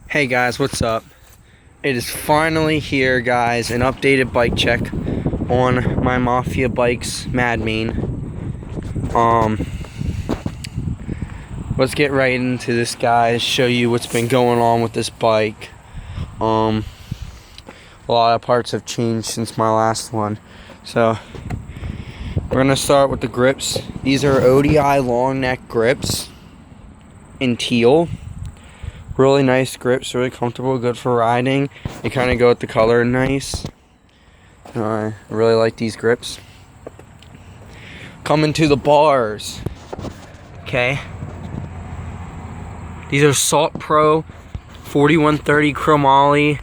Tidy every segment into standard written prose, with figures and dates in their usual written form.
Hey guys, what's up? It is finally here, guys, an updated bike check on my Mafia Bikes madmain. Let's get right into this, guys, show you what's been going on with this bike. A lot of parts have changed since my last one. So we're gonna start with the grips. These are ODI long neck grips in teal. Really nice grips, really comfortable, good for riding. They kind of go with the color nice. I really like these grips. Coming to the bars. Okay. These are Salt Pro 4130 chromoly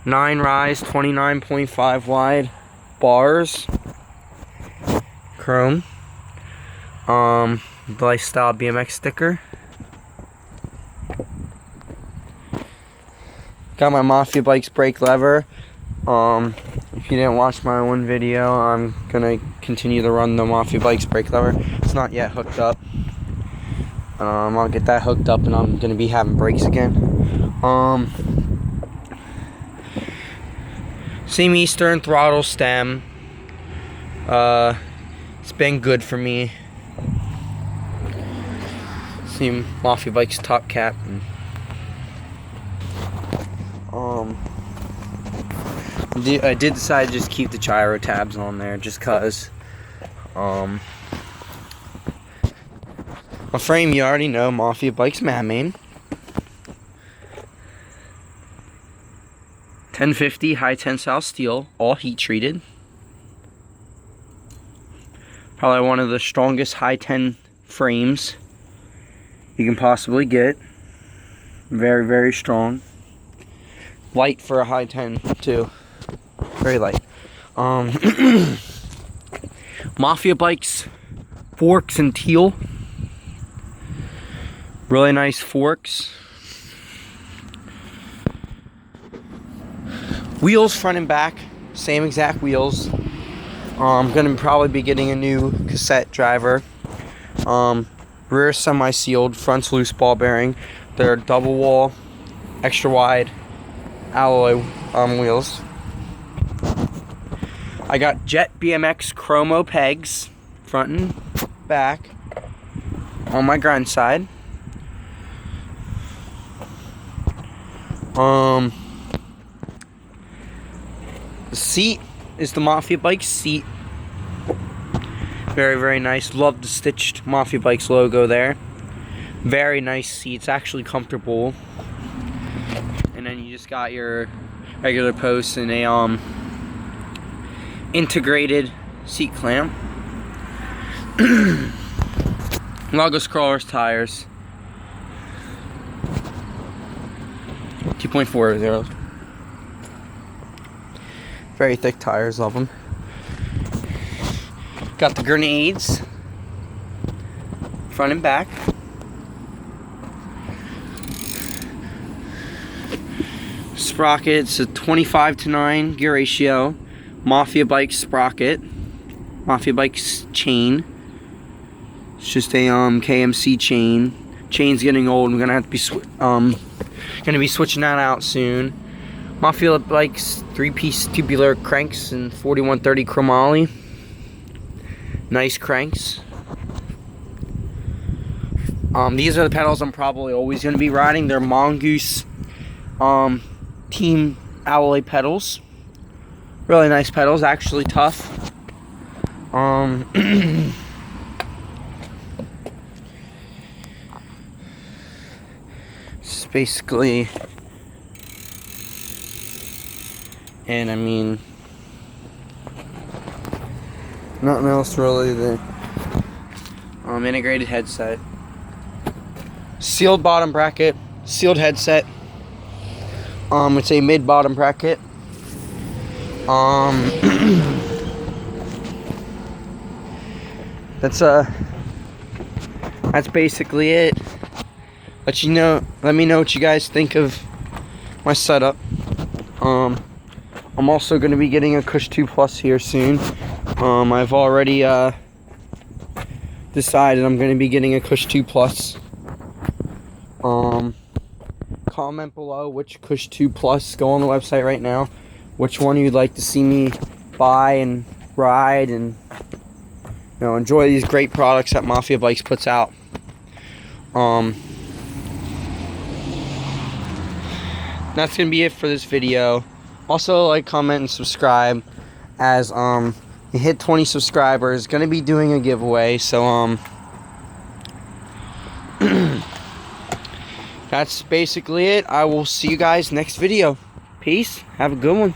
9 rise 29.5 wide bars. Chrome. Lifestyle BMX sticker. Got my Mafia Bikes brake lever. If you didn't watch my one video, I'm gonna continue to run the Mafia Bikes brake lever. It's not yet hooked up. I'll get that hooked up and I'm gonna be having brakes again. Same Eastern throttle stem. It's been good for me. Same Mafia Bikes top cap. I did decide to just keep the gyro tabs on there just cause. My frame, you already know, Mafia Bikes madmain. 1050 high tensile steel, all heat treated. Probably one of the strongest high 10 frames you can possibly get. Very, very strong. Light for a high 10 too. Very light. Mafia Bikes forks in teal. Really nice forks. Wheels front and back, same exact wheels. I'm gonna probably be getting a new cassette driver. Rear semi-sealed, front's loose ball bearing. They're double wall, extra wide alloy wheels. I got Jet BMX chromo pegs, front and back, on my grind side. The seat is the Mafia Bikes seat. Very, very nice. Love the stitched Mafia Bikes logo there. Very nice seats, actually comfortable. And then you just got your regular posts and a integrated seat clamp. Lagos Crawlers tires. 2.40. Very thick tires, love them. Got the grenades, front and back. Sprockets, a 25:9 gear ratio. Mafia Bikes sprocket. Mafia Bikes chain. It's just a KMC chain. Chain's getting old. I'm gonna have to be switching that out soon. Mafia Bikes 3-piece tubular cranks in 4130 chromoly. Nice cranks. These are the pedals I'm probably always gonna be riding. They're Mongoose Team alloy pedals. Really nice pedals, actually tough. It's basically, and I mean, nothing else really. The integrated headset, sealed bottom bracket, sealed headset. It's a mid-bottom bracket. That's basically it. Let me know what you guys think of my setup. I'm also going to be getting a Cush 2 Plus here soon. I've already decided I'm going to be getting a Cush 2 Plus. comment below which Cush 2 Plus, go on the website right now, which one you'd like to see me buy and ride, and enjoy these great products that Mafia Bikes puts out. That's gonna be it for this video. Also, like, comment, and subscribe. As you hit 20 subscribers, gonna be doing a giveaway. So that's basically it. I will see you guys next video. Peace. Have a good one.